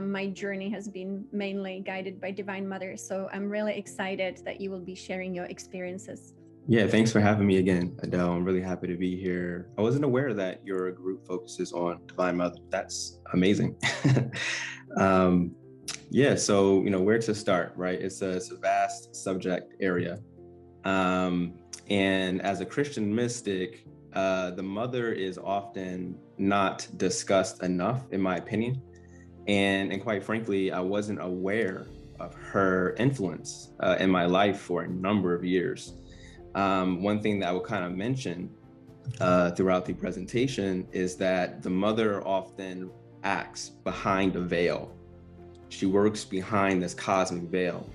my journey has been mainly guided by Divine Mother. So I'm really excited that you will be sharing your experiences. Yeah, thanks for having me again, Adele. I'm really happy to be here. I wasn't aware that your group focuses on Divine Mother. That's amazing. um, yeah, so where to start, right? It's a vast subject area, and as a Christian mystic, the mother is often not discussed enough, in my opinion. And quite frankly, I wasn't aware of her influence in my life for a number of years. One thing that I will kind of mention throughout the presentation is that the mother often acts behind a veil. She works behind this cosmic veil,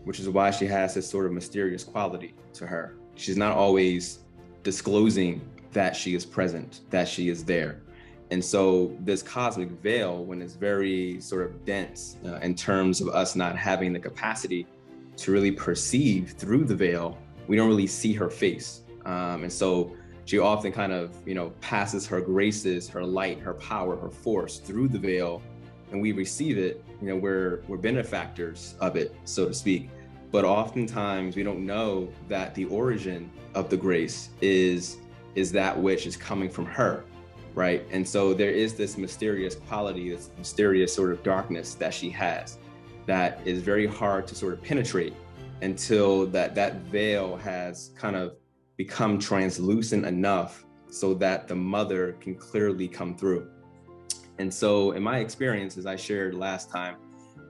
which is why she has this sort of mysterious quality to her. She's not always disclosing that she is present, that she is there. And so this cosmic veil, when it's very sort of dense in terms of us not having the capacity to really perceive through the veil, we don't really see her face. And so she often kind of, passes her graces, her light, her power, her force through the veil, and we receive it. We're benefactors of it, so to speak. But oftentimes we don't know that the origin of the grace is that which is coming from her, right? And so there is this mysterious quality, this mysterious sort of darkness that she has that is very hard to sort of penetrate until that veil has kind of become translucent enough so that the mother can clearly come through. And so in my experience, as I shared last time,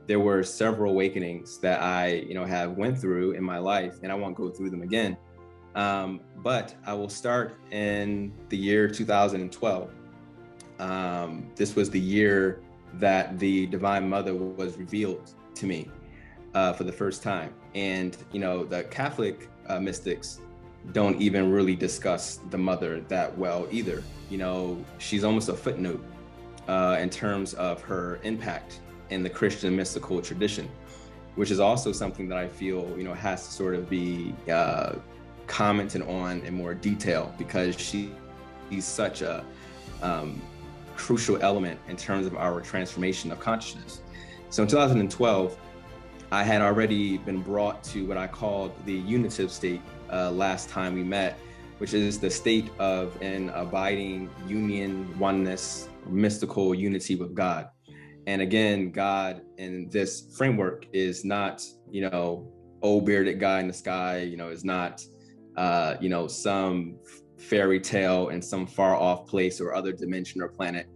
there were several awakenings that I, have went through in my life, and I won't go through them again. But I will start in the year 2012. This was the year that the Divine Mother was revealed to me for the first time. And, the Catholic mystics don't even really discuss the mother that well either. She's almost a footnote in terms of her impact in the Christian mystical tradition, which is also something that I feel, has to sort of be commented on in more detail, because she's such a crucial element in terms of our transformation of consciousness. So in 2012, I had already been brought to what I called the unitive state last time we met, which is the state of an abiding union, oneness, mystical unity with God. And again, God in this framework is not, old bearded guy in the sky, is not, some fairy tale in some far off place or other dimension or planet.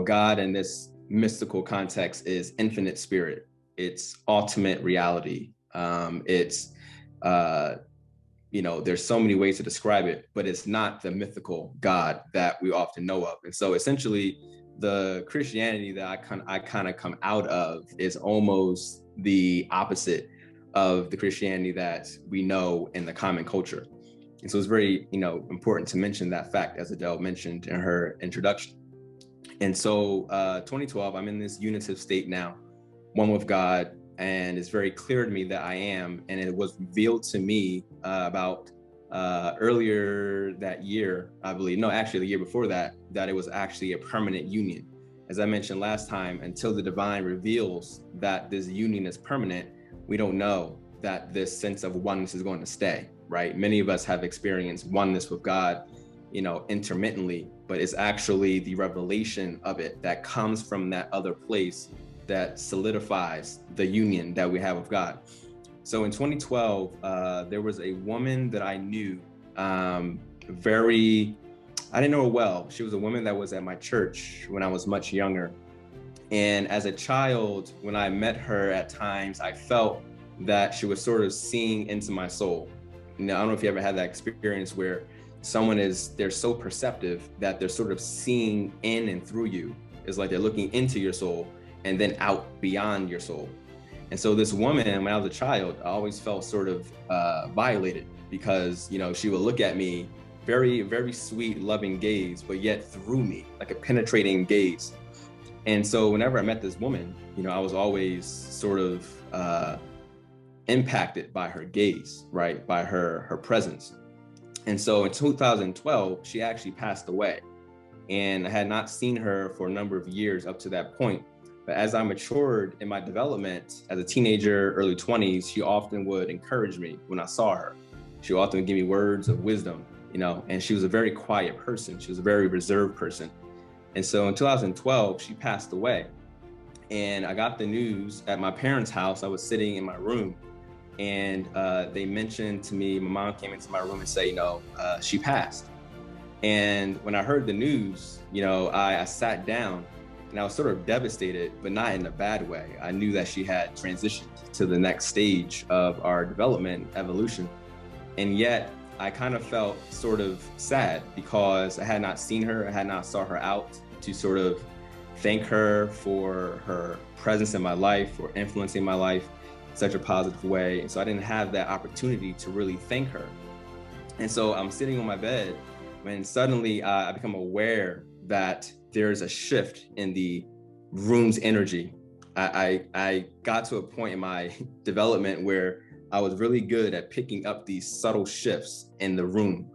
God in this mystical context is infinite spirit. It's ultimate reality. It's, there's so many ways to describe it, but it's not the mythical God that we often know of. And so essentially, the Christianity that I kind of come out of is almost the opposite of the Christianity that we know in the common culture. And so it's very, important to mention that fact, as Adele mentioned in her introduction. And so 2012, I'm in this unitive state now, one with God, and it's very clear to me that I am. And it was revealed to me about earlier that year, I believe, no, actually the year before that it was actually a permanent union. As I mentioned last time, until the divine reveals that this union is permanent, we don't know that this sense of oneness is going to stay, right? Many of us have experienced oneness with God, intermittently, but it's actually the revelation of it that comes from that other place that solidifies the union that we have with God. So in 2012, there was a woman that I knew I didn't know her well. She was a woman that was at my church when I was much younger. And as a child, when I met her at times, I felt that she was sort of seeing into my soul. I don't know if you ever had that experience where they're so perceptive that they're sort of seeing in and through you. It's like they're looking into your soul and then out beyond your soul. And so this woman, when I was a child, I always felt sort of violated, because, she would look at me, very, very sweet, loving gaze, but yet through me, like a penetrating gaze. And so whenever I met this woman, I was always sort of impacted by her gaze, right? By her presence. And so in 2012, she actually passed away. And I had not seen her for a number of years up to that point. But as I matured in my development as a teenager, early 20s, she often would encourage me when I saw her. She would often give me words of wisdom, and she was a very quiet person. She was a very reserved person. And so in 2012, she passed away. And I got the news at my parents' house. I was sitting in my room, and they mentioned to me, my mom came into my room and said, she passed. And when I heard the news, I sat down and I was sort of devastated, but not in a bad way. I knew that she had transitioned to the next stage of our development, evolution. And yet I kind of felt sort of sad because I had not seen her, I had not saw her out to sort of thank her for her presence in my life, for influencing my life in such a positive way. And so I didn't have that opportunity to really thank her. And so I'm sitting on my bed when suddenly I become aware that there's a shift in the room's energy. I got to a point in my development where I was really good at picking up these subtle shifts in the room.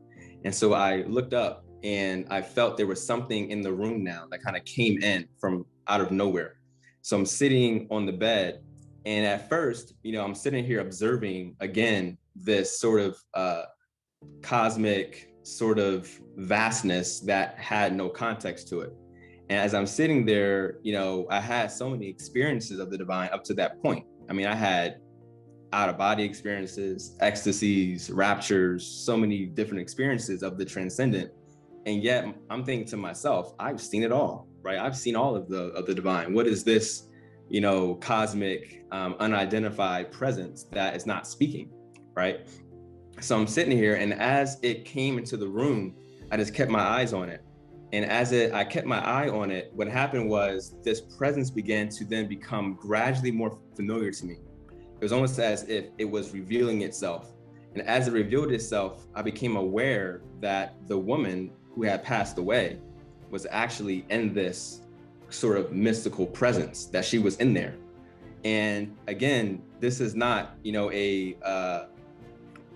And so I looked up and I felt there was something in the room now that kind of came in from out of nowhere. So I'm sitting on the bed, and at first, I'm sitting here observing again this sort of cosmic sort of vastness that had no context to it. And as I'm sitting there, I had so many experiences of the divine up to that point. I mean, I had out-of-body experiences, ecstasies, raptures, so many different experiences of the transcendent. And yet I'm thinking to myself, I've seen it all, right? I've seen all of the divine. What is this, cosmic, unidentified presence that is not speaking, right? So I'm sitting here, and as it came into the room, I just kept my eyes on it. And as I kept my eye on it, what happened was this presence began to then become gradually more familiar to me. It was almost as if it was revealing itself. And as it revealed itself, I became aware that the woman who had passed away was actually in this sort of mystical presence, that she was in there. And again, this is not, a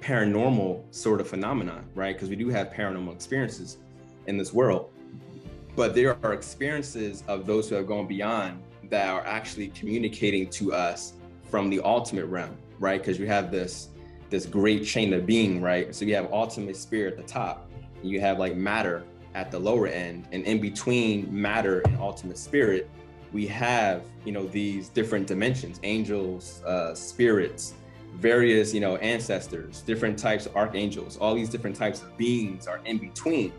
paranormal sort of phenomenon, right? Because we do have paranormal experiences in this world, but there are experiences of those who have gone beyond that are actually communicating to us from the ultimate realm, right? Because you have this great chain of being, right? So you have ultimate spirit at the top, and you have like matter at the lower end, and in between matter and ultimate spirit, we have, these different dimensions, angels, spirits, various, ancestors, different types of archangels, all these different types of beings are in between.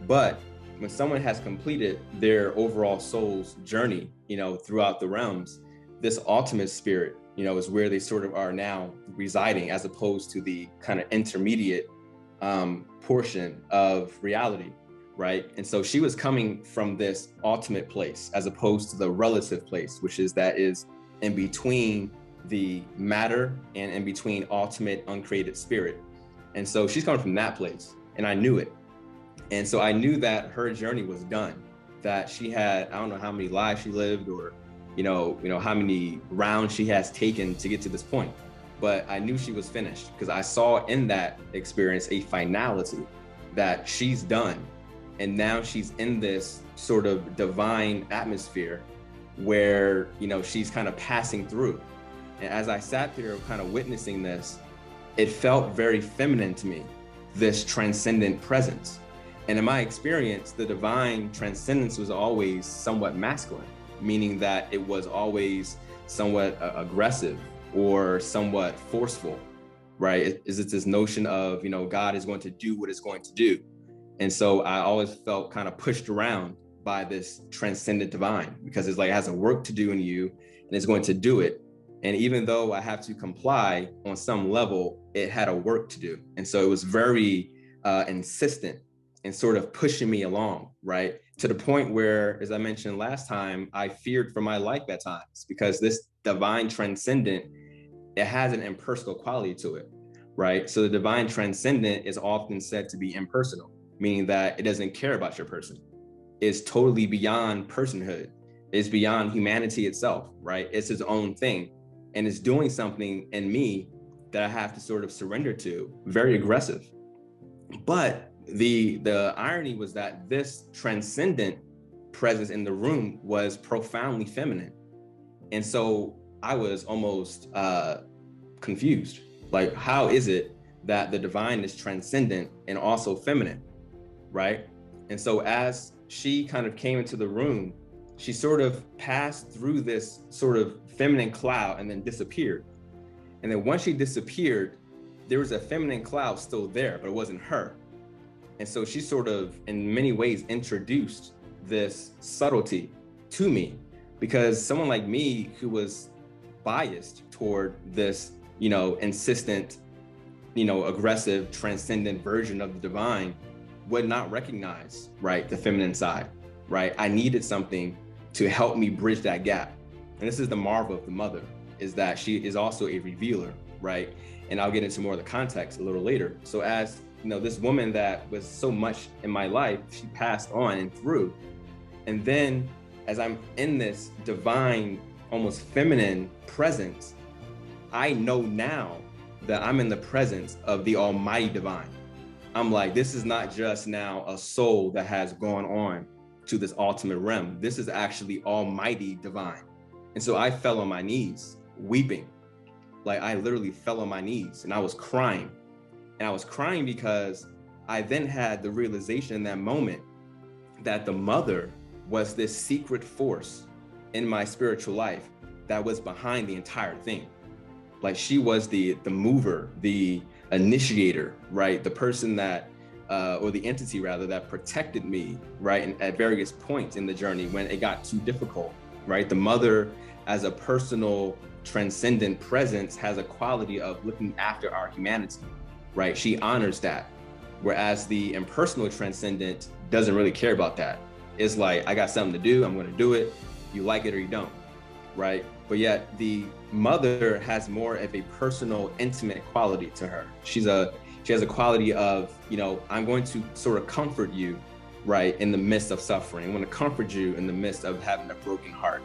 But when someone has completed their overall soul's journey, throughout the realms, this ultimate spirit, is where they sort of are now residing, as opposed to the kind of intermediate portion of reality, right? And so she was coming from this ultimate place, as opposed to the relative place, which is in between the matter and in between ultimate uncreated spirit. And so she's coming from that place, and I knew it. And so I knew that her journey was done, that she had, I don't know how many lives she lived, or how many rounds she has taken to get to this point, but I knew she was finished, because I saw in that experience a finality, that she's done. And now she's in this sort of divine atmosphere where, she's kind of passing through. And as I sat there kind of witnessing this, it felt very feminine to me, this transcendent presence. And in my experience, the divine transcendence was always somewhat masculine, meaning that it was always somewhat aggressive or somewhat forceful, right? Is it this notion of, God is going to do what it's going to do. And so I always felt kind of pushed around by this transcendent divine, because it's like it has a work to do in you, and it's going to do it. And even though I have to comply on some level, it had a work to do. And so it was very insistent and sort of pushing me along, right? To the point where, as I mentioned last time, I feared for my life at times, because this divine transcendent, it has an impersonal quality to it, right? So the divine transcendent is often said to be impersonal, meaning that it doesn't care about your person. It's totally beyond personhood. It's beyond humanity itself, right? It's its own thing. And it's doing something in me that I have to sort of surrender to, very aggressive. But the irony was that this transcendent presence in the room was profoundly feminine. And so I was almost confused. Like, how is it that the divine is transcendent and also feminine, right? And so as she kind of came into the room, she sort of passed through this sort of feminine cloud and then disappeared. And then once she disappeared, there was a feminine cloud still there, but it wasn't her. And so she sort of, in many ways, introduced this subtlety to me, because someone like me who was biased toward this, insistent, aggressive, transcendent version of the divine would not recognize, right, the feminine side, right? I needed something to help me bridge that gap. And this is the marvel of the mother, is that she is also a revealer, right? And I'll get into more of the context a little later. So as this woman that was so much in my life, she passed on and through. And then as I'm in this divine, almost feminine presence, I know now that I'm in the presence of the Almighty Divine. I'm like, this is not just now a soul that has gone on to this ultimate realm. This is actually Almighty Divine. And so I fell on my knees, weeping. Like, I literally fell on my knees and I was crying. And I was crying because I then had the realization in that moment that the mother was this secret force in my spiritual life that was behind the entire thing. Like, she was the mover, the initiator, right? The person that, or the entity rather, that protected me, right? And at various points in the journey when it got too difficult, right? The mother, as a personal, transcendent presence, has a quality of looking after our humanity, right? She honors that. Whereas the impersonal transcendent doesn't really care about that. It's like, I got something to do, I'm going to do it. You like it or you don't, right? But yet the mother has more of a personal, intimate quality to her. She has a quality of, I'm going to sort of comfort you, right, in the midst of suffering. I'm going to comfort you in the midst of having a broken heart,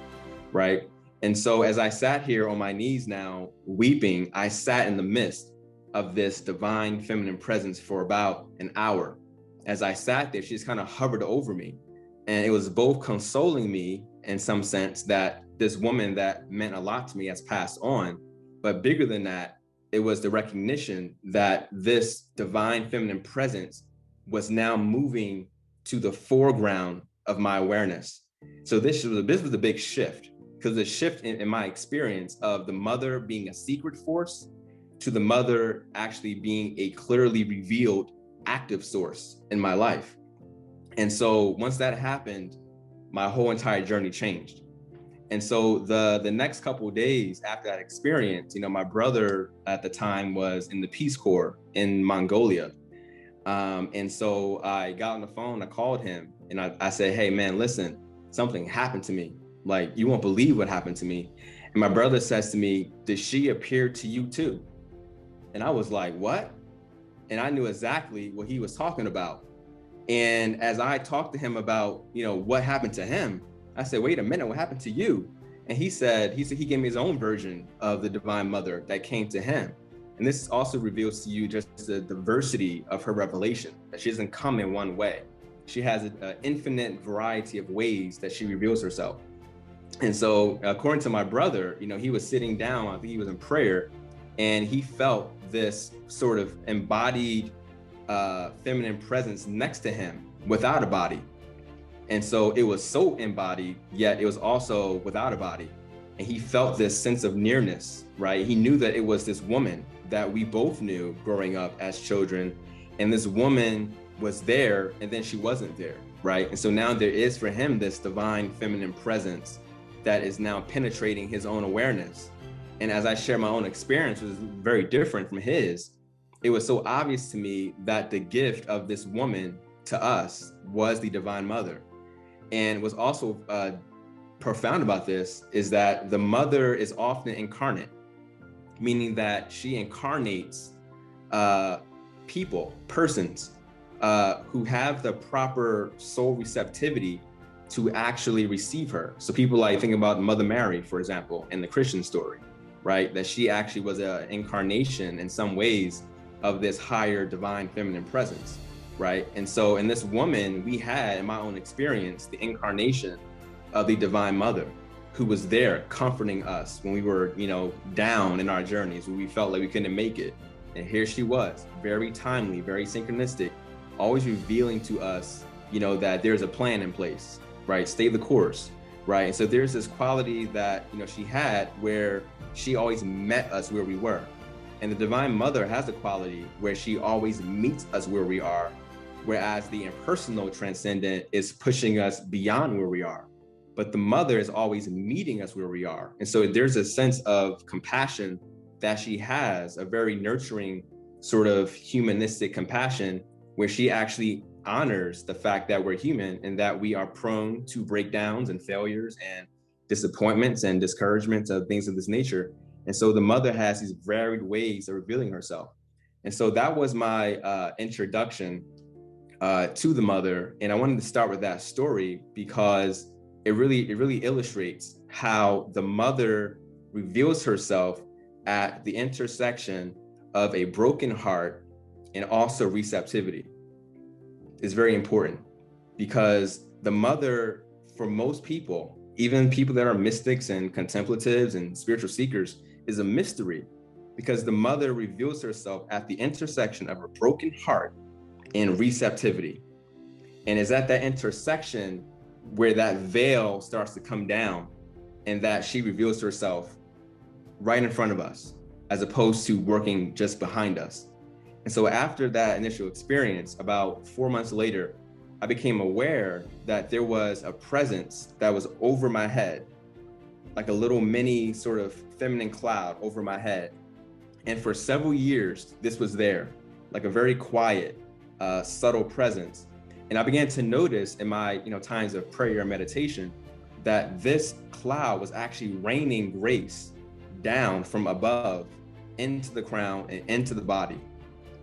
right? And so as I sat here on my knees now, weeping, I sat in the midst of this divine feminine presence for about an hour. As I sat there, she just kind of hovered over me. And it was both consoling me in some sense that this woman that meant a lot to me has passed on, but bigger than that, it was the recognition that this divine feminine presence was now moving to the foreground of my awareness. So this was a big shift, because the shift in my experience of the mother being a secret force to the mother actually being a clearly revealed active source in my life. And so once that happened, my whole entire journey changed. And so the next couple of days after that experience, my brother at the time was in the Peace Corps in Mongolia. And so I got on the phone, I called him and I said, hey man, listen, something happened to me. Like, you won't believe what happened to me. And my brother says to me, did she appear to you too? And I was like, what? And I knew exactly what he was talking about. And as I talked to him about, what happened to him, I said, wait a minute, what happened to you? And he said he gave me his own version of the Divine Mother that came to him. And this also reveals to you just the diversity of her revelation, that she doesn't come in one way. She has an infinite variety of ways that she reveals herself. And so according to my brother, he was sitting down, I think he was in prayer, and he felt this sort of embodied feminine presence next to him without a body. And so it was so embodied, yet it was also without a body. And he felt this sense of nearness, right? He knew that it was this woman that we both knew growing up as children. And this woman was there and then she wasn't there, right? And so now there is for him this divine feminine presence that is now penetrating his own awareness. And as I share my own experience, which was very different from his, it was so obvious to me that the gift of this woman to us was the Divine Mother. And what's also profound about this is that the mother is often incarnate, meaning that she incarnates persons who have the proper soul receptivity to actually receive her. So people like think about Mother Mary, for example, in the Christian story, right? That she actually was an incarnation in some ways of this higher divine feminine presence, right? And so in this woman, we had, in my own experience, the incarnation of the Divine Mother, who was there comforting us when we were, down in our journeys, when we felt like we couldn't make it. And here she was, very timely, very synchronistic, always revealing to us, that there's a plan in place, right? Stay the course, right? And so there's this quality that, she had where she always met us where we were. And the Divine Mother has a quality where she always meets us where we are, whereas the impersonal transcendent is pushing us beyond where we are. But the Mother is always meeting us where we are. And so there's a sense of compassion that she has, a very nurturing sort of humanistic compassion, where she actually honors the fact that we're human and that we are prone to breakdowns and failures and disappointments and discouragements of things of this nature. And so the Mother has these varied ways of revealing herself. And so that was my introduction to the Mother. And I wanted to start with that story because it really illustrates how the Mother reveals herself at the intersection of a broken heart and also receptivity. It's very important because the Mother, for most people, even people that are mystics and contemplatives and spiritual seekers, is a mystery, because the Mother reveals herself at the intersection of a broken heart and receptivity. And it's at that intersection where that veil starts to come down and that she reveals herself right in front of us, as opposed to working just behind us. And so after that initial experience, about 4 months later, I became aware that there was a presence that was over my head, like a little mini sort of feminine cloud over my head. And for several years, this was there, like a very quiet, subtle presence. And I began to notice in my times of prayer and meditation that this cloud was actually raining grace down from above into the crown and into the body,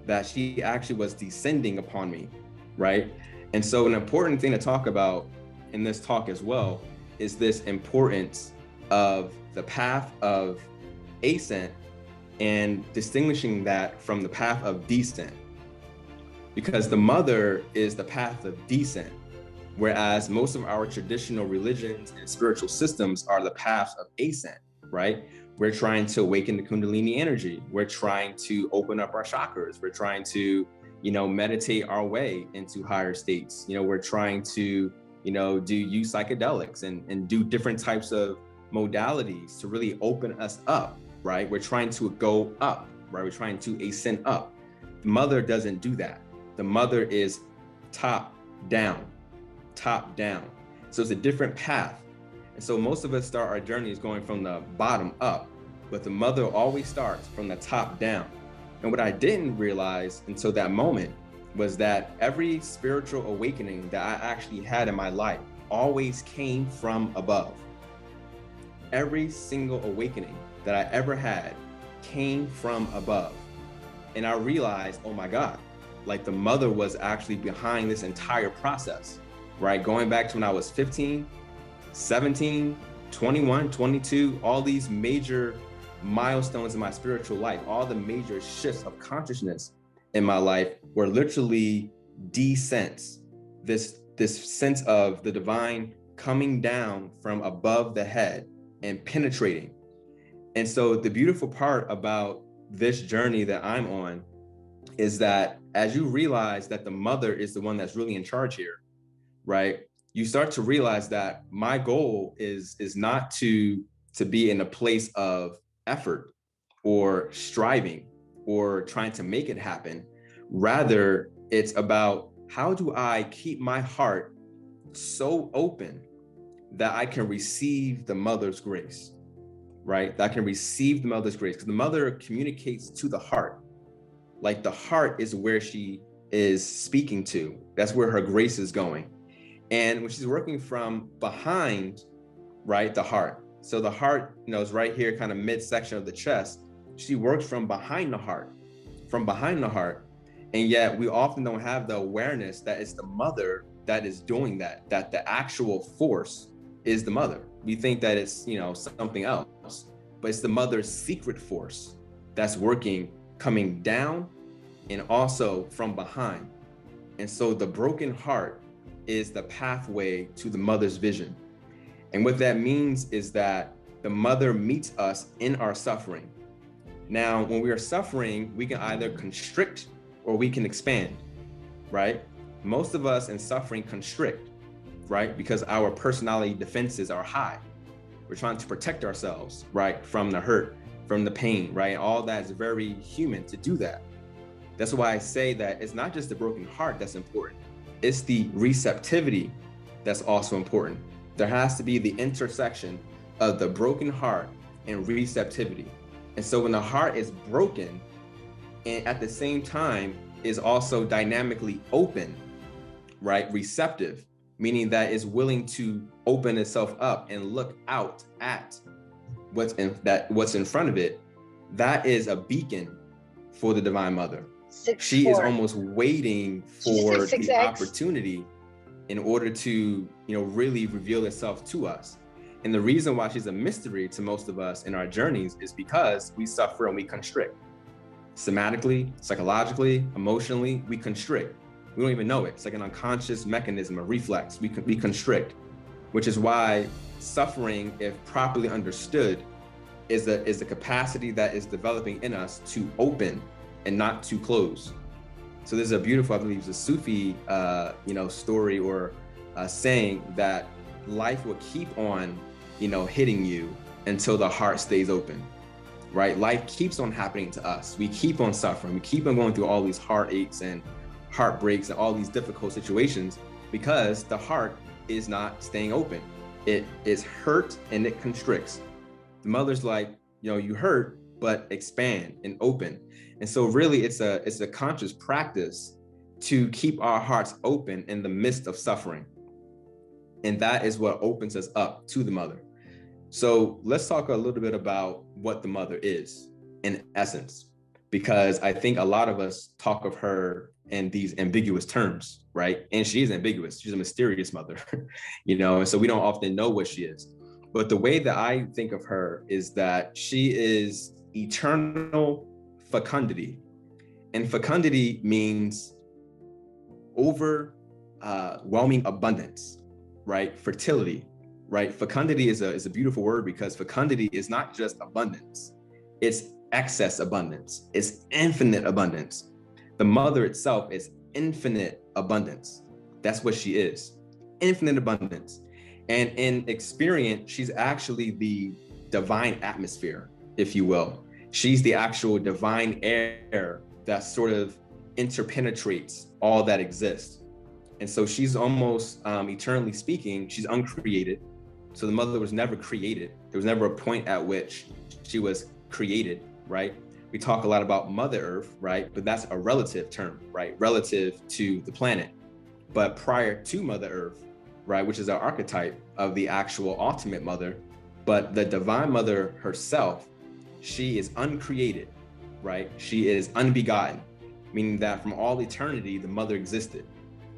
that she actually was descending upon me, right? And so an important thing to talk about in this talk as well is this importance of the path of ascent and distinguishing that from the path of descent. Because the Mother is the path of descent, whereas most of our traditional religions and spiritual systems are the paths of ascent, right? We're trying to awaken the Kundalini energy. We're trying to open up our chakras. We're trying to, meditate our way into higher states. We're trying to, use psychedelics and do different types of modalities to really open us up, right? We're trying to go up, right? We're trying to ascend up. The Mother doesn't do that. The Mother is top down. So it's a different path. And so most of us start our journeys going from the bottom up, but the Mother always starts from the top down. And what I didn't realize until that moment was that every spiritual awakening that I actually had in my life always came from above. Every single awakening that I ever had came from above. And I realized, oh my God, like the Mother was actually behind this entire process, right? Going back to when I was 15, 17, 21, 22, all these major milestones in my spiritual life, all the major shifts of consciousness in my life were literally descents, this sense of the divine coming down from above the head and penetrating. And so the beautiful part about this journey that I'm on is that as you realize that the Mother is the one that's really in charge here, right? You start to realize that my goal is not to be in a place of effort or striving or trying to make it happen. Rather, it's about how do I keep my heart so open that I can receive the Mother's grace, right? That I can receive the Mother's grace, because the Mother communicates to the heart. Like the heart is where she is speaking to. That's where her grace is going. And when she's working from behind, right, the heart. So the heart, is right here, kind of midsection of the chest. She works from behind the heart. And yet we often don't have the awareness that it's the Mother that is doing that the actual force is the Mother. We think that it's, something else, but it's the Mother's secret force that's working, coming down and also from behind. And so the broken heart is the pathway to the Mother's vision. And what that means is that the mother meets us in our suffering. Now, when we are suffering, we can either constrict or we can expand, right? Most of us in suffering constrict, right? Because our personality defenses are high. We're trying to protect ourselves, right? From the hurt, from the pain, right? All that is very human to do that. That's why I say that it's not just the broken heart that's important. It's the receptivity that's also important. There has to be the intersection of the broken heart and receptivity. And so when the heart is broken and at the same time is also dynamically open, right? Receptive, meaning that it's willing to open itself up and look out at what's in front of it. That is a beacon for the Divine Mother. She is almost waiting for the opportunity in order to, really reveal itself to us. And the reason why she's a mystery to most of us in our journeys is because we suffer and we constrict. Somatically, psychologically, emotionally, we constrict. We don't even know it. It's like an unconscious mechanism, a reflex. We constrict, which is why suffering, if properly understood, is the capacity that is developing in us to open and not to close. So there's a beautiful, I believe it's a Sufi, story or saying that life will keep on, hitting you until the heart stays open, right? Life keeps on happening to us. We keep on suffering. We keep on going through all these heartaches and heartbreaks and all these difficult situations because the heart is not staying open. It is hurt and it constricts. The mother's like, you hurt, but expand and open. And so really it's a conscious practice to keep our hearts open in the midst of suffering. And that is what opens us up to the mother. So let's talk a little bit about what the mother is in essence, because I think a lot of us talk of her in these ambiguous terms, right? And she is ambiguous. She's a mysterious mother, and so we don't often know what she is. But the way that I think of her is that she is eternal fecundity. And fecundity means overwhelming abundance, right? Fertility, right? Fecundity is a beautiful word because fecundity is not just abundance. It's excess abundance. It's infinite abundance. The mother itself is infinite abundance. That's what she is, infinite abundance. And in experience, she's actually the divine atmosphere, if you will. She's the actual divine air that sort of interpenetrates all that exists. And so she's almost, eternally speaking, she's uncreated. So the mother was never created. There was never a point at which she was created, right? We talk a lot about Mother Earth, right? But that's a relative term, right? Relative to the planet. But prior to Mother Earth, right, which is our archetype of the actual ultimate mother, but the Divine Mother herself, she is uncreated, right? She is unbegotten, meaning that from all eternity, the mother existed,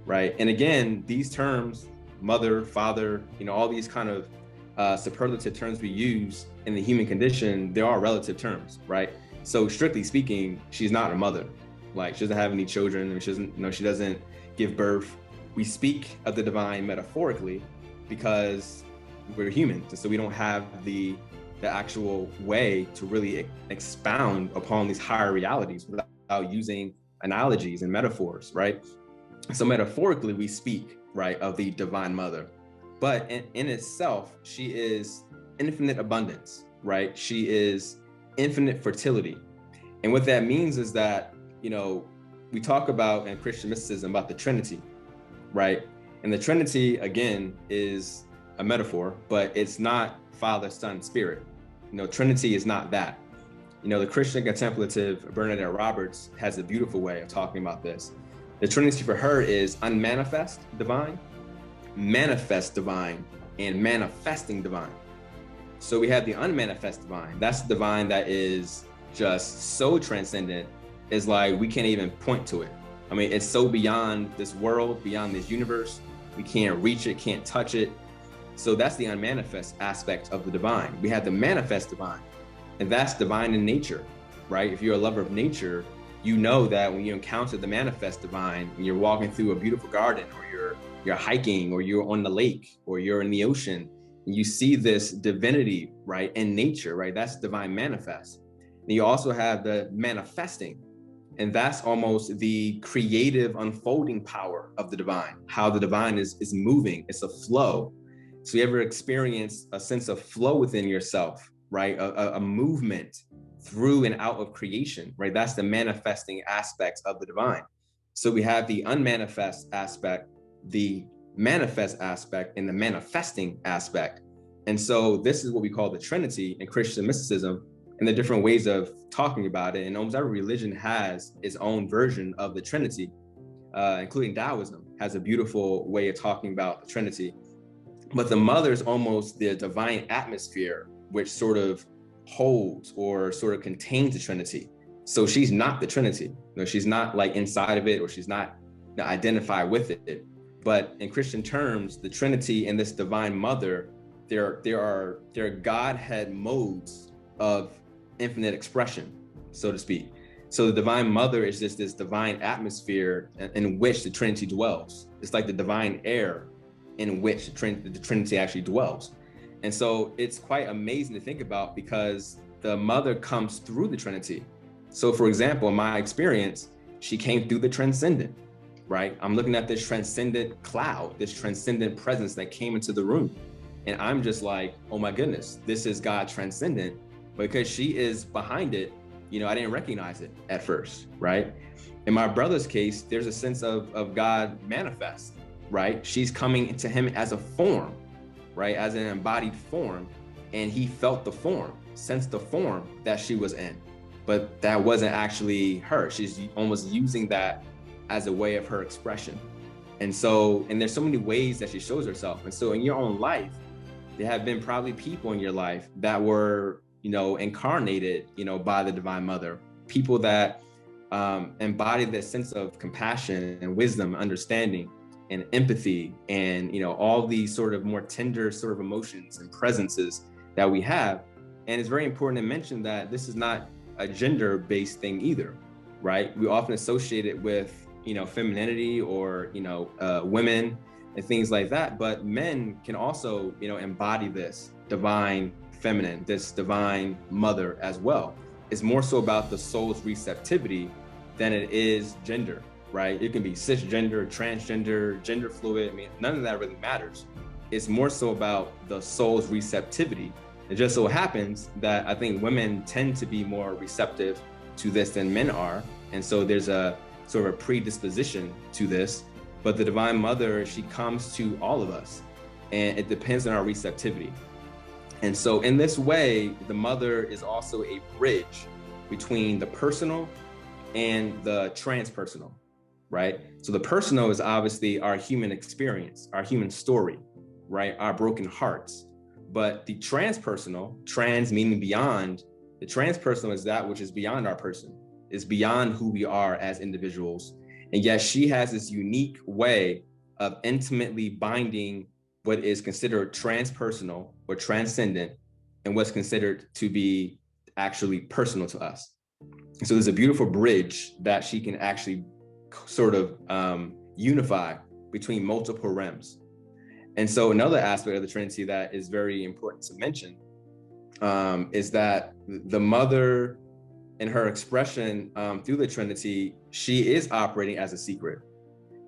right? And again, these terms, mother, father, all these kind of superlative terms we use in the human condition, they are relative terms, right? So strictly speaking, she's not a mother. Like, she doesn't have any children, and she doesn't give birth. We speak of the divine metaphorically because we're humans, and so we don't have the actual way to really expound upon these higher realities without using analogies and metaphors, right? So metaphorically, we speak, right, of the Divine Mother, but in itself, she is infinite abundance, right? She is infinite fertility. And what that means is that, we talk about in Christian mysticism about the Trinity, right? And the Trinity, again, is a metaphor, but it's not Father, Son, Spirit. Trinity is not that. The Christian contemplative Bernadette Roberts has a beautiful way of talking about this. The Trinity for her is unmanifest divine, manifest divine, and manifesting divine. So we have the unmanifest divine. That's the divine that is just so transcendent, it's like we can't even point to it. I mean, it's so beyond this world, beyond this universe. We can't reach it, can't touch it. So that's the unmanifest aspect of the divine. We have the manifest divine, and that's divine in nature, right? If you're a lover of nature, you know that when you encounter the manifest divine, when you're walking through a beautiful garden, or you're hiking, or you're on the lake, or you're in the ocean, You see this divinity, right, in nature, right? That's divine manifest. And you also have the manifesting, and that's almost the creative unfolding power of the divine, how the divine is moving. It's a flow. So you ever experience a sense of flow within yourself, right? A movement through and out of creation, right? That's the manifesting aspects of the divine. So we have the unmanifest aspect, the manifest aspect, and the manifesting aspect. And so this is what we call the Trinity in Christian mysticism, and the different ways of talking about it. And almost every religion has its own version of the Trinity, including Taoism has a beautiful way of talking about the Trinity. But the mother is almost the divine atmosphere, which sort of holds or sort of contains the Trinity. So she's not the Trinity. She's not like inside of it, or she's not identified with it. But in Christian terms, the Trinity and this divine mother, there are Godhead modes of infinite expression, so to speak. So the divine mother is just this divine atmosphere in which the Trinity dwells. It's like the divine air in which the Trinity actually dwells. And so it's quite amazing to think about, because the mother comes through the Trinity. So for example, in my experience, she came through the transcendent, right? I'm looking at this transcendent cloud, this transcendent presence that came into the room. And I'm just like, oh my goodness, this is God transcendent. Because she is behind it, I didn't recognize it at first, right? In my brother's case, there's a sense of God manifest, right? She's coming to him as a form, right? As an embodied form. And he felt the form, sensed the form that she was in. But that wasn't actually her. She's almost using that as a way of her expression. And there's so many ways that she shows herself. And so in your own life, there have been probably people in your life that were incarnated, by the divine mother, people that embody this sense of compassion and wisdom, understanding and empathy, and, all these sort of more tender sort of emotions and presences that we have. And it's very important to mention that this is not a gender-based thing either, right? We often associate it with, femininity or, women and things like that, but men can also, embody this divine feminine, this divine mother as well. It's more so about the soul's receptivity than it is gender, right? It can be cisgender, transgender, gender fluid. I mean, none of that really matters. It's more so about the soul's receptivity. It just so happens that I think women tend to be more receptive to this than men are. And so there's a sort of a predisposition to this, but the divine mother, she comes to all of us, and it depends on our receptivity. And so in this way, the mother is also a bridge between the personal and the transpersonal, right? So the personal is obviously our human experience, our human story, right? Our broken hearts. But the transpersonal, trans meaning beyond, the transpersonal is that which is beyond our person, is beyond who we are as individuals. And yet she has this unique way of intimately binding what is considered transpersonal or transcendent and what's considered to be actually personal to us. And so there's a beautiful bridge that she can actually sort of unify between multiple realms. And so another aspect of the Trinity that is very important to mention is that the mother, in her expression through the Trinity, she is operating as a secret.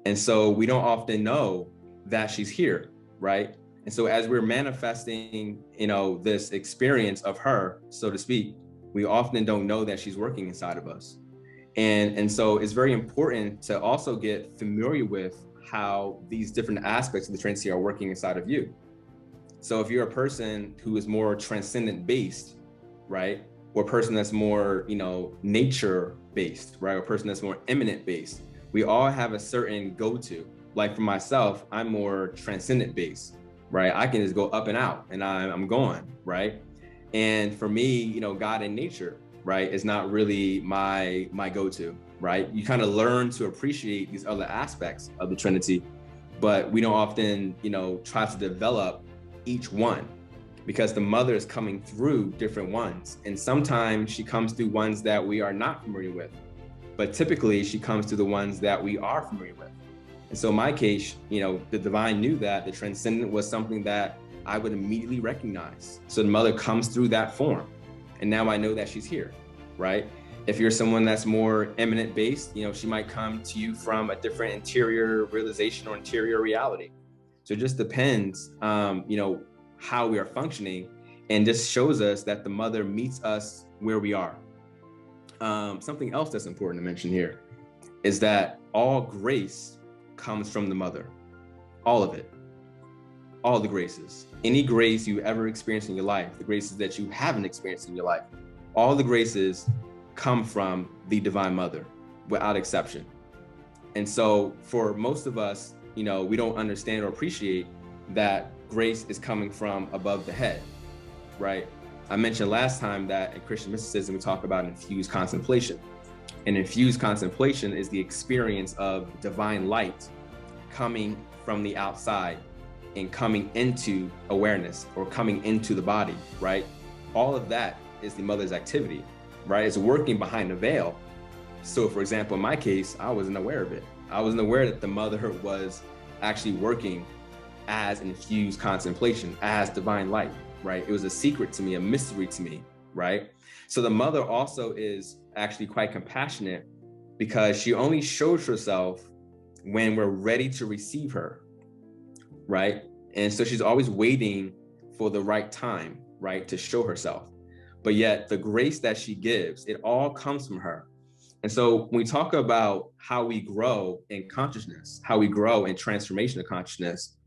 And so we don't often know that she's here, right? And so as we're manifesting, this experience of her, so to speak, we often don't know that she's working inside of us. And so it's very important to also get familiar with how these different aspects of the Trinity are working inside of you. So if you're a person who is more transcendent based, right? Or a person that's more, nature based, right? Or a person that's more immanent based, we all have a certain go-to. Like for myself, I'm more transcendent based, right? I can just go up and out and I'm going, right? And for me, God and nature, right, is not really my go-to, right? You kind of learn to appreciate these other aspects of the Trinity, but we don't often, try to develop each one, because the mother is coming through different ones. And sometimes she comes through ones that we are not familiar with, but typically she comes through the ones that we are familiar with. And so in my case, the divine knew that the transcendent was something that I would immediately recognize. So the mother comes through that form, and now I know that she's here, right? If you're someone that's more eminent based, she might come to you from a different interior realization or interior reality. So it just depends, how we are functioning, and this shows us that the mother meets us where we are. Something else that's important to mention here is that all grace comes from the mother, all of it, all the graces, any grace you ever experienced in your life, the graces that you haven't experienced in your life, all the graces come from the Divine Mother without exception. And so for most of us, we don't understand or appreciate that grace is coming from above the head, right? I mentioned last time that in Christian mysticism, we talk about infused contemplation. And infused contemplation is the experience of divine light coming from the outside and coming into awareness or coming into the body, right? All of that is the mother's activity, right? It's working behind the veil. So for example, in my case, I wasn't aware of it. I wasn't aware that the mother was actually working as infused contemplation, as divine light, right? It was a secret to me, a mystery to me, right? So the mother also is actually quite compassionate because she only shows herself when we're ready to receive her, right? And so she's always waiting for the right time, right, to show herself. But yet the grace that she gives, it all comes from her. And so when we talk about how we grow in consciousness, how we grow in transformation of consciousness,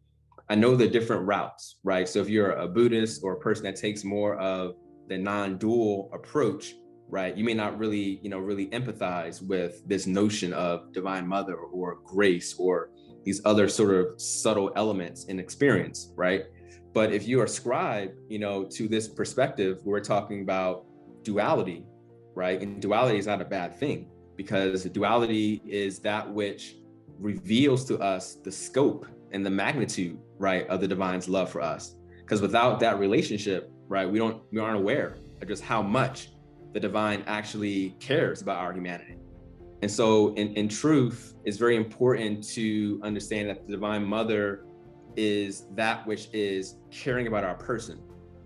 I know the different routes, right? So if you're a Buddhist or a person that takes more of the non-dual approach, right, you may not really, really empathize with this notion of Divine Mother or grace or these other sort of subtle elements in experience, right? But if you ascribe, to this perspective, we're talking about duality, right? And duality is not a bad thing, because duality is that which reveals to us the scope and the magnitude, right, of the divine's love for us. Because without that relationship, right, we aren't aware of just how much the divine actually cares about our humanity. And so in truth, it's very important to understand that the Divine Mother is that which is caring about our person,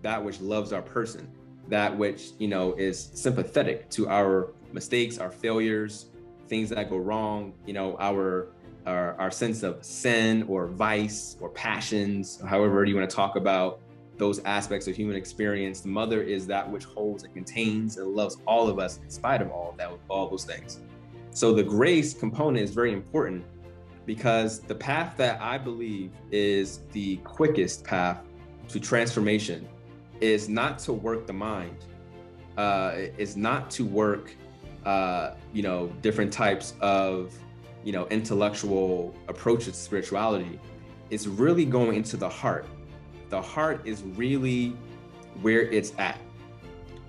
that which loves our person, that which, is sympathetic to our mistakes, our failures, things that go wrong, our sense of sin or vice or passions, however you want to talk about those aspects of human experience. The mother is that which holds and contains and loves all of us in spite of all of that, all those things. So the grace component is very important, because the path that I believe is the quickest path to transformation is not to work the mind, is not to work, different types of, intellectual approaches to spirituality. It's really going into the heart. The heart is really where it's at.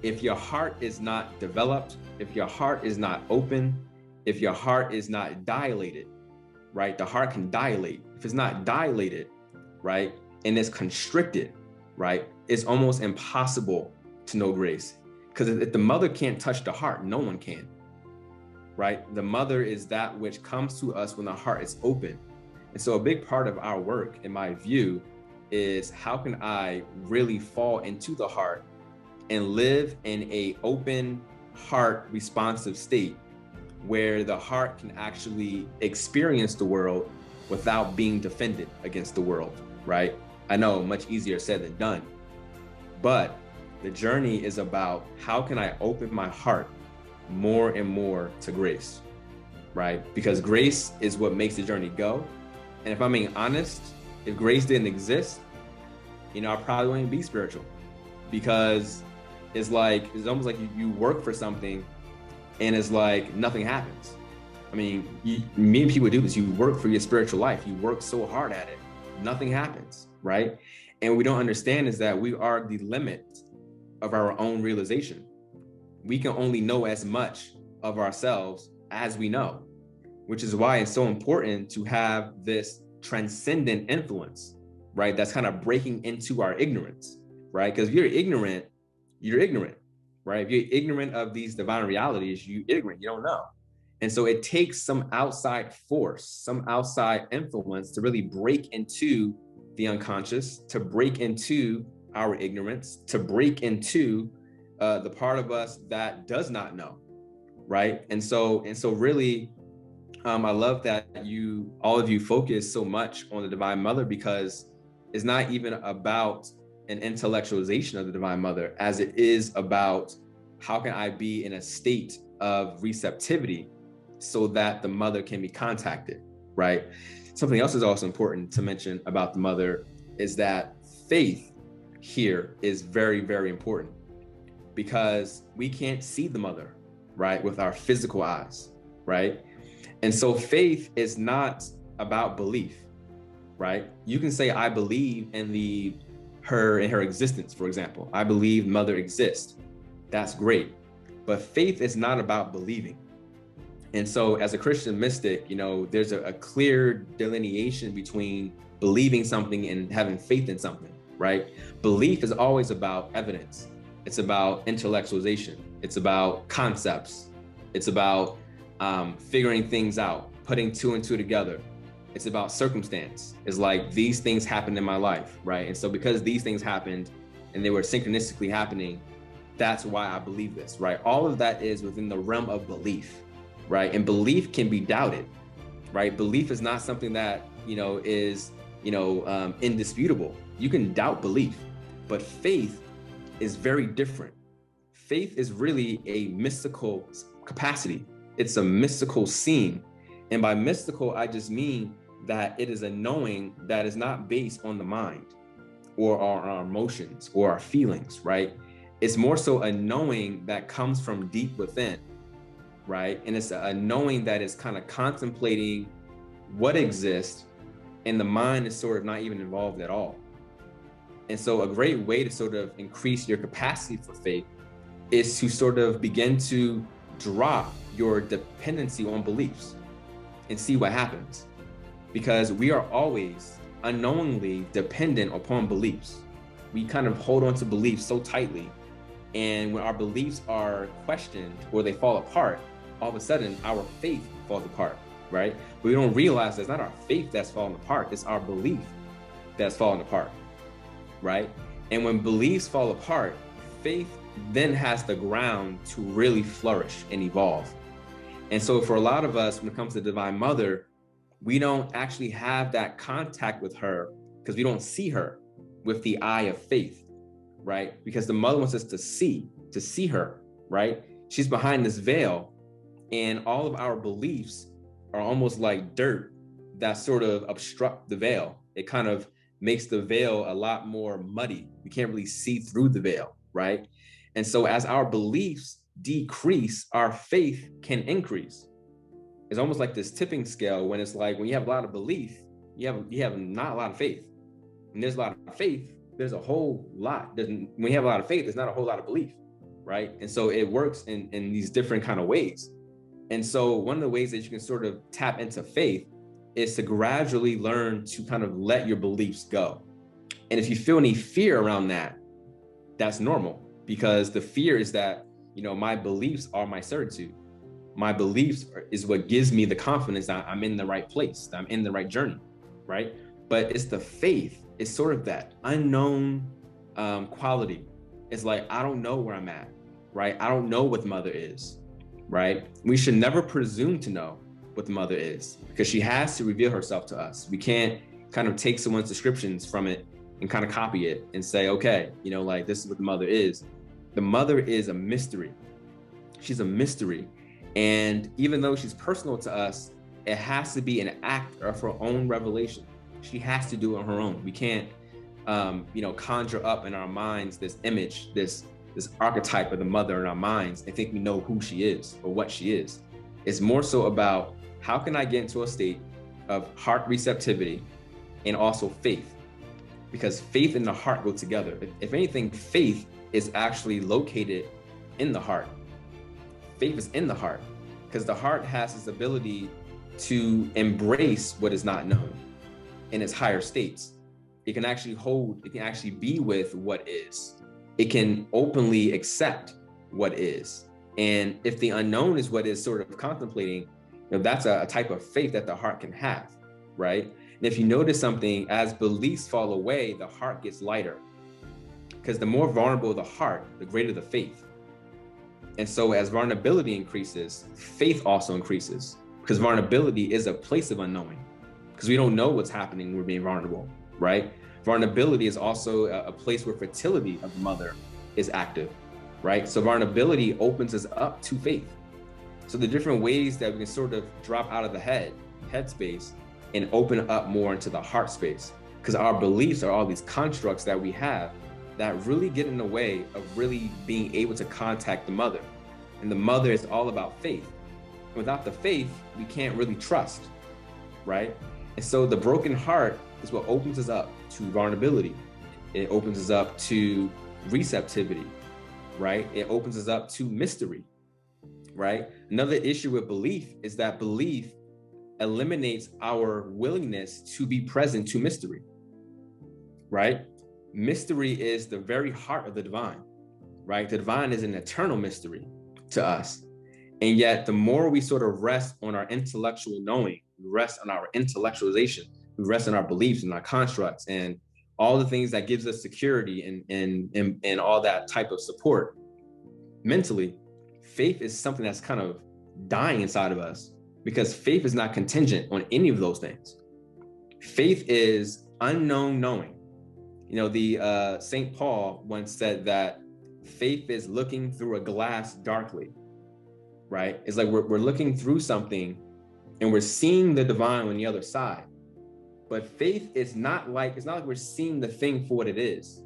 If your heart is not developed, if your heart is not open, if your heart is not dilated, right? The heart can dilate. If it's not dilated, right, and it's constricted, right, it's almost impossible to know grace. Because if the mother can't touch the heart, no one can, right? The mother is that which comes to us when the heart is open. And so a big part of our work, in my view, is how can I really fall into the heart and live in a open heart responsive state where the heart can actually experience the world without being defended against the world, right? I know, much easier said than done, but the journey is about how can I open my heart more and more to grace, right? Because grace is what makes the journey go. And if I'm being honest, if grace didn't exist, I probably wouldn't be spiritual, because it's almost like you work for something and it's like nothing happens. I mean, many people do this. You work for your spiritual life. You work so hard at it, nothing happens, right? And what we don't understand is that we are the limit of our own realization. We can only know as much of ourselves as we know, which is why it's so important to have this transcendent influence, right? That's kind of breaking into our ignorance, right? Because if you're ignorant, right? If you're ignorant of these divine realities, you're ignorant, you don't know. And so it takes some outside force, some outside influence to really break into the unconscious, to break into our ignorance, to break into the part of us that does not know, right? And so really, I love that all of you focus so much on the Divine Mother, because it's not even about an intellectualization of the Divine Mother as it is about how can I be in a state of receptivity so that the mother can be contacted, right? Something else is also important to mention about the mother is that faith here is very, very important, because we can't see the mother, right, with our physical eyes, right? And so faith is not about belief, right? You can say, I believe in her existence, for example. I believe mother exists. That's great. But faith is not about believing. And so as a Christian mystic, there's a clear delineation between believing something and having faith in something, right? Belief is always about evidence. It's about intellectualization. It's about concepts. It's about figuring things out, putting two and two together. It's about circumstance. It's like, these things happened in my life, right? And so because these things happened and they were synchronistically happening, that's why I believe this, right? All of that is within the realm of belief, right? And belief can be doubted, right? Belief is not something that, is, indisputable. You can doubt belief, but faith is very different. Faith is really a mystical capacity. It's a mystical seeing. And by mystical, I just mean that it is a knowing that is not based on the mind or our emotions or our feelings, right? It's more so a knowing that comes from deep within, right? And it's a knowing that is kind of contemplating what exists, and the mind is sort of not even involved at all. And so a great way to sort of increase your capacity for faith is to sort of begin to drop your dependency on beliefs and see what happens. Because we are always unknowingly dependent upon beliefs. We kind of hold on to beliefs so tightly. And when our beliefs are questioned or they fall apart, all of a sudden our faith falls apart, right? But we don't realize that's not our faith that's falling apart, it's our belief that's falling apart, right? And when beliefs fall apart, faith then has the ground to really flourish and evolve. And so for a lot of us, when it comes to Divine Mother, we don't actually have that contact with her because we don't see her with the eye of faith, right? Because the mother wants us to see her, right? She's behind this veil, and all of our beliefs are almost like dirt that sort of obstruct the veil. It kind of makes the veil a lot more muddy. We can't really see through the veil, right? And so as our beliefs decrease, our faith can increase. It's almost like this tipping scale when it's like, when you have a lot of belief, you have not a lot of faith. When there's a lot of faith, there's a whole lot. When you have a lot of faith, there's not a whole lot of belief, right? And so it works in these different kind of ways. And so one of the ways that you can sort of tap into faith is to gradually learn to kind of let your beliefs go. And if you feel any fear around that, that's normal, because the fear is that, my beliefs are my certitude. My beliefs is what gives me the confidence that I'm in the right place, that I'm in the right journey, right? But it's the faith. It's sort of that unknown quality. It's like, I don't know where I'm at, right? I don't know what the mother is, right? We should never presume to know what the mother is, because she has to reveal herself to us. We can't kind of take someone's descriptions from it and kind of copy it and say, okay, like, this is what the mother is. The mother is a mystery. She's a mystery. And even though she's personal to us, it has to be an act of her own revelation. She has to do it on her own. We can't, conjure up in our minds this image, this archetype of the mother in our minds and think we know who she is or what she is. It's more so about, how can I get into a state of heart receptivity and also faith? Because faith and the heart go together. If anything, faith is actually located in the heart. Faith is in the heart, because the heart has this ability to embrace what is not known in its higher states. It can actually be with what is. It can openly accept what is. And if the unknown is what is sort of contemplating, that's a type of faith that the heart can have, right? And if you notice something, as beliefs fall away, the heart gets lighter. Because the more vulnerable the heart, the greater the faith. And so as vulnerability increases, faith also increases, because vulnerability is a place of unknowing, because we don't know what's happening when we're being vulnerable, right? Vulnerability is also a place where fertility of the mother is active, right? So vulnerability opens us up to faith. So the different ways that we can sort of drop out of the head space and open up more into the heart space, because our beliefs are all these constructs that we have that really get in the way of really being able to contact the mother. And the mother is all about faith. And without the faith, we can't really trust, right? And so the broken heart is what opens us up to vulnerability. It opens us up to receptivity, right? It opens us up to mystery, right? Another issue with belief is that belief eliminates our willingness to be present to mystery, right? Mystery is the very heart of the divine, right? The divine is an eternal mystery to us. And yet the more we sort of rest on our intellectual knowing, we rest on our intellectualization, we rest on our beliefs and our constructs and all the things that gives us security and all that type of support mentally, faith is something that's kind of dying inside of us, because faith is not contingent on any of those things. Faith is unknown knowing. You know, the St. Paul once said that faith is looking through a glass darkly, right? It's like we're looking through something and we're seeing the divine on the other side. But faith is not like, it's not like we're seeing the thing for what it is.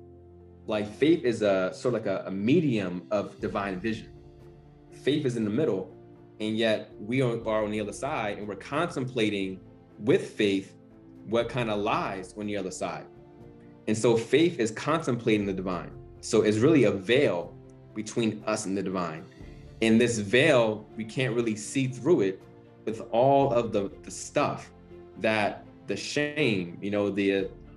Like faith is a sort of like a medium of divine vision. Faith is in the middle, and yet we are on the other side, and we're contemplating with faith what kind of lies on the other side. And so faith is contemplating the divine. So it's really a veil between us and the divine. And this veil, we can't really see through it with all of the stuff that the shame, you know,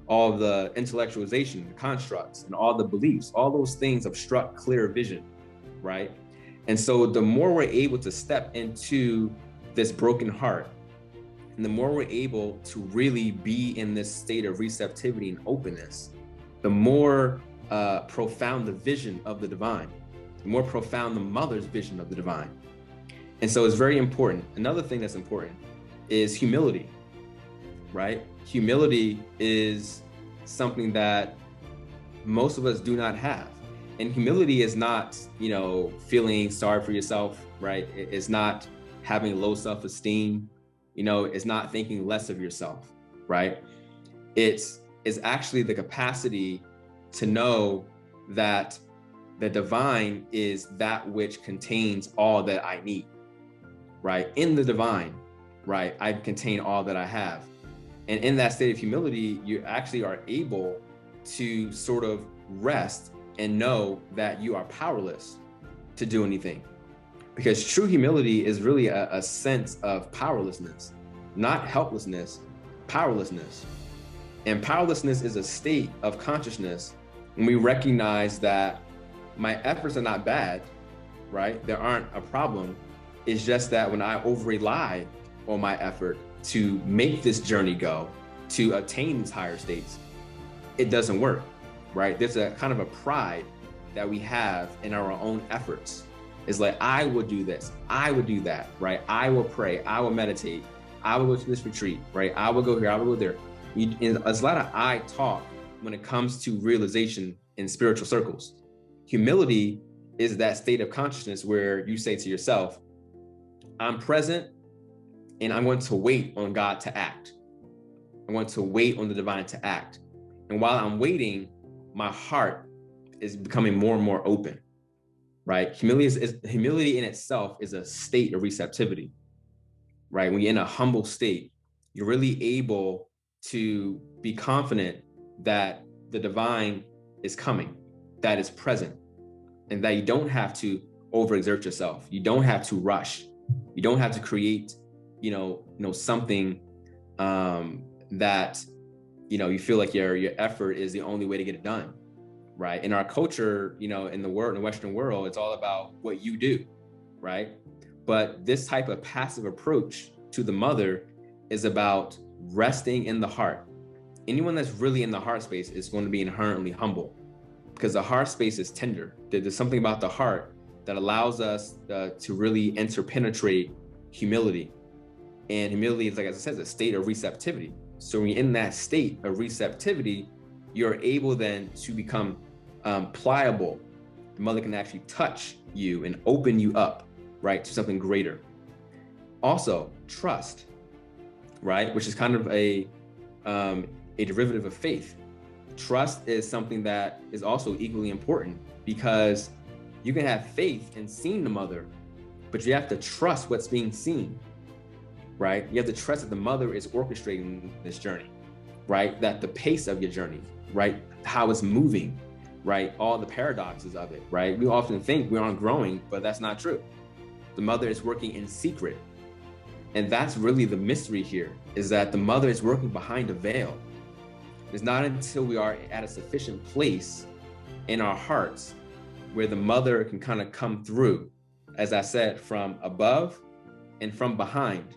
all the intellectualization, the constructs, and all the beliefs, all those things obstruct clear vision, right? And so the more we're able to step into this broken heart, and the more we're able to really be in this state of receptivity and openness, the more profound the vision of the divine, the more profound the mother's vision of the divine. And so it's very important. Another thing that's important is humility, right? Humility is something that most of us do not have. And humility is not, you know, feeling sorry for yourself, right? It's not having low self-esteem. You know, it's not thinking less of yourself, right? It's actually the capacity to know that the divine is that which contains all that I need, right? In the divine, right, I contain all that I have. And in that state of humility, you actually are able to sort of rest and know that you are powerless to do anything. Because true humility is really a sense of powerlessness, not helplessness, powerlessness. And powerlessness is a state of consciousness when we recognize that my efforts are not bad, right? They aren't a problem. It's just that when I over-rely on my effort to make this journey go, to attain these higher states, it doesn't work, right? There's a kind of a pride that we have in our own efforts. It's like, I will do this, I will do that, right? I will pray, I will meditate, I will go to this retreat, right? I will go here, I will go there. There's a lot of I talk when it comes to realization in spiritual circles. Humility is that state of consciousness where you say to yourself, I'm present and I'm going to wait on God to act. I want to wait on the divine to act. And while I'm waiting, my heart is becoming more and more open, right? Humility in itself is a state of receptivity, right? When you're in a humble state, you're really able to be confident that the divine is coming, that is present, and that you don't have to overexert yourself. You don't have to rush. You don't have to create, something that, you feel like your effort is the only way to get it done, right? In our culture, in the Western world, it's all about what you do, right? But this type of passive approach to the mother is about resting in the heart. Anyone that's really in the heart space is going to be inherently humble, because the heart space is tender. There's something about the heart that allows us to really interpenetrate humility. And humility is, like, as I said, a state of receptivity. So when you're in that state of receptivity, you're able then to become pliable. The mother can actually touch you and open you up, right, to something greater. Also, trust, right, which is kind of a derivative of faith. Trust is something that is also equally important, because you can have faith in seeing the mother, but you have to trust what's being seen, right? You have to trust that the mother is orchestrating this journey, right? That the pace of your journey, right? How it's moving, right? All the paradoxes of it, right? We often think we aren't growing, but that's not true. The mother is working in secret. And that's really the mystery here, is that the mother is working behind a veil. It's not until we are at a sufficient place in our hearts where the mother can kind of come through, as I said, from above and from behind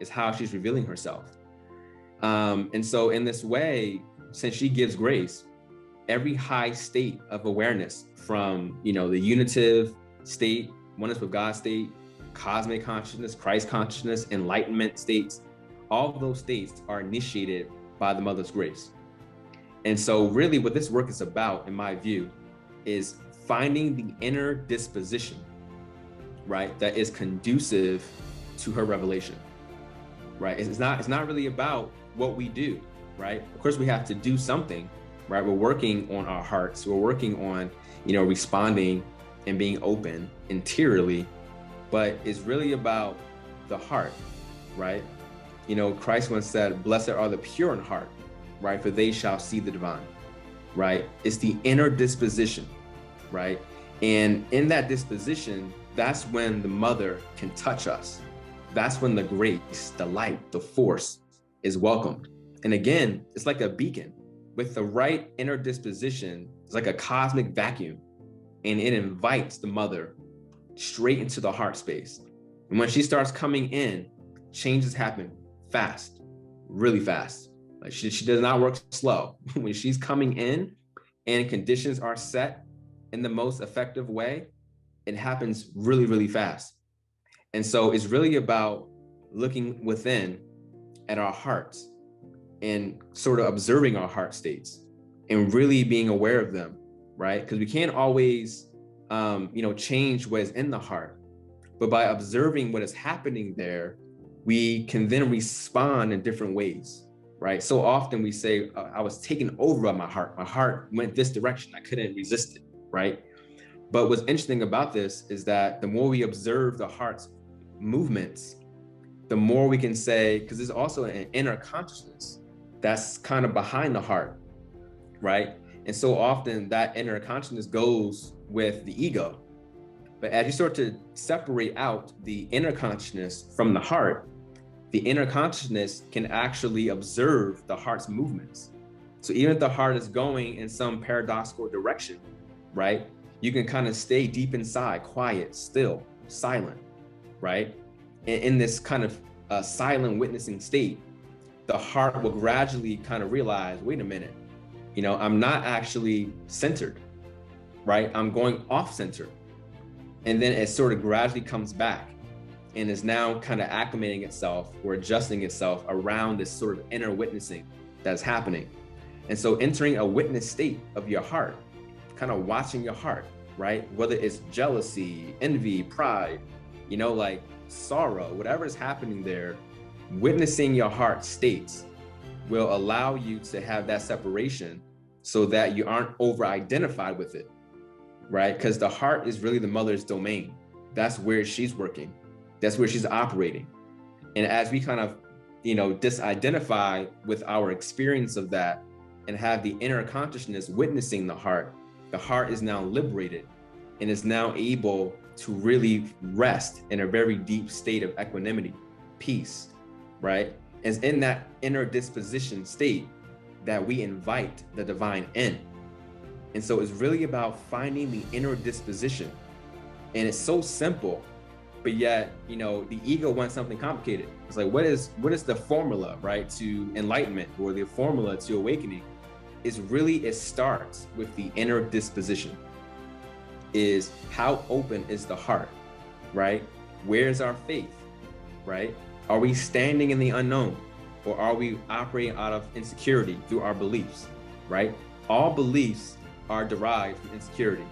is how she's revealing herself. And so in this way, since she gives grace, every high state of awareness from, the unitive state, oneness with God state, cosmic consciousness, Christ consciousness, enlightenment states, all of those states are initiated by the mother's grace. And so really what this work is about, in my view, is finding the inner disposition, right, that is conducive to her revelation, right? It's not really about what we do, right? Of course, we have to do something, right? We're working on our hearts. We're working on, responding and being open interiorly, but it's really about the heart, right? Christ once said, "Blessed are the pure in heart, right? For they shall see the divine," right? It's the inner disposition, right? And in that disposition, that's when the mother can touch us. That's when the grace, the light, the force is welcomed. And again, it's like a beacon. With the right inner disposition, it's like a cosmic vacuum, and it invites the mother straight into the heart space. And when she starts coming in, changes happen fast, really fast. Like she does not work slow. When she's coming in and conditions are set in the most effective way, it happens really, really fast. And so it's really about looking within at our hearts and sort of observing our heart states and really being aware of them, right? Because we can't always, change what is in the heart, but by observing what is happening there, we can then respond in different ways, right? So often we say, I was taken over by my heart. My heart went this direction. I couldn't resist it, right? But what's interesting about this is that the more we observe the heart's movements, the more we can say, because there's also an inner consciousness that's kind of behind the heart, right? And so often that inner consciousness goes with the ego. But as you start to separate out the inner consciousness from the heart, the inner consciousness can actually observe the heart's movements. So even if the heart is going in some paradoxical direction, right? You can kind of stay deep inside, quiet, still, silent, right? And in this kind of silent witnessing state, the heart will gradually kind of realize, wait a minute, I'm not actually centered, right? I'm going off center. And then it sort of gradually comes back and is now kind of acclimating itself or adjusting itself around this sort of inner witnessing that's happening. And so entering a witness state of your heart, kind of watching your heart, right? Whether it's jealousy, envy, pride, like sorrow, whatever is happening there, witnessing your heart states will allow you to have that separation so that you aren't over-identified with it, right? Because the heart is really the mother's domain. That's where she's working. That's where she's operating. And as we kind of, disidentify with our experience of that and have the inner consciousness witnessing the heart is now liberated and is now able to really rest in a very deep state of equanimity, peace, right? It's in that inner disposition state that we invite the divine in. And so it's really about finding the inner disposition. And it's so simple, but yet, the ego wants something complicated. It's like, what is the formula, right, to enlightenment, or the formula to awakening? It starts with the inner disposition. Is how open is the heart, right? Where's our faith, right? Are we standing in the unknown, or are we operating out of insecurity through our beliefs, right? All beliefs are derived from insecurity,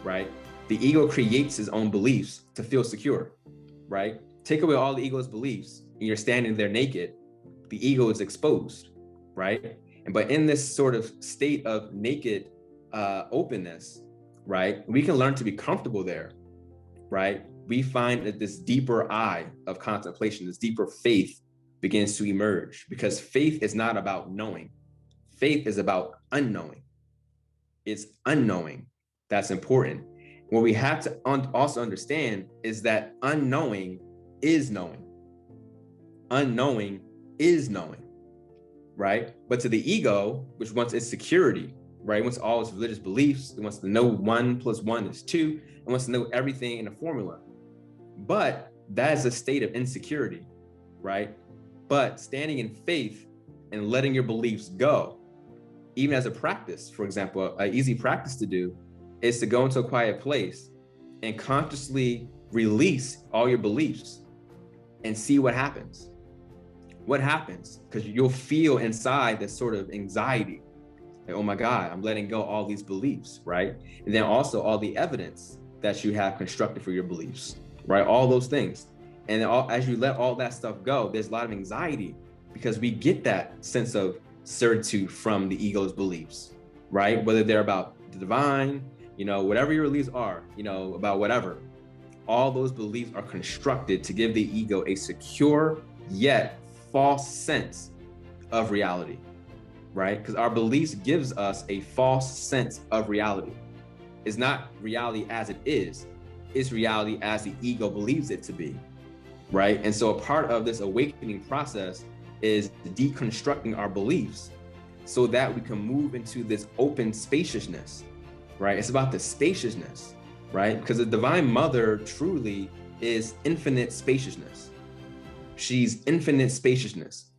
right? The ego creates his own beliefs to feel secure, right? Take away all the ego's beliefs and you're standing there naked, the ego is exposed, right? But in this sort of state of naked openness, right, we can learn to be comfortable there, right? We find that this deeper eye of contemplation, this deeper faith begins to emerge, because faith is not about knowing. Faith is about unknowing. It's unknowing that's important. What we have to also understand is that unknowing is knowing. Unknowing is knowing, right? But to the ego, which wants its security, right? It wants all its religious beliefs. It wants to know 1 + 1 is 2. It wants to know everything in a formula. But that is a state of insecurity, right? But standing in faith and letting your beliefs go, even as a practice, for example, an easy practice to do is to go into a quiet place and consciously release all your beliefs and see what happens. What happens? Because you'll feel inside this sort of anxiety. Like, oh my God, I'm letting go all these beliefs, right? And then also all the evidence that you have constructed for your beliefs, right? All those things. And then as you let all that stuff go, there's a lot of anxiety, because we get that sense of certitude from the ego's beliefs, right? Whether they're about the divine, whatever your beliefs are, about whatever, all those beliefs are constructed to give the ego a secure yet false sense of reality, right? Because our beliefs gives us a false sense of reality. It's not reality as it is, it's reality as the ego believes it to be, right? And so a part of this awakening process is deconstructing our beliefs so that we can move into this open spaciousness, right? It's about the spaciousness, right? Because the Divine Mother truly is infinite spaciousness. She's infinite spaciousness.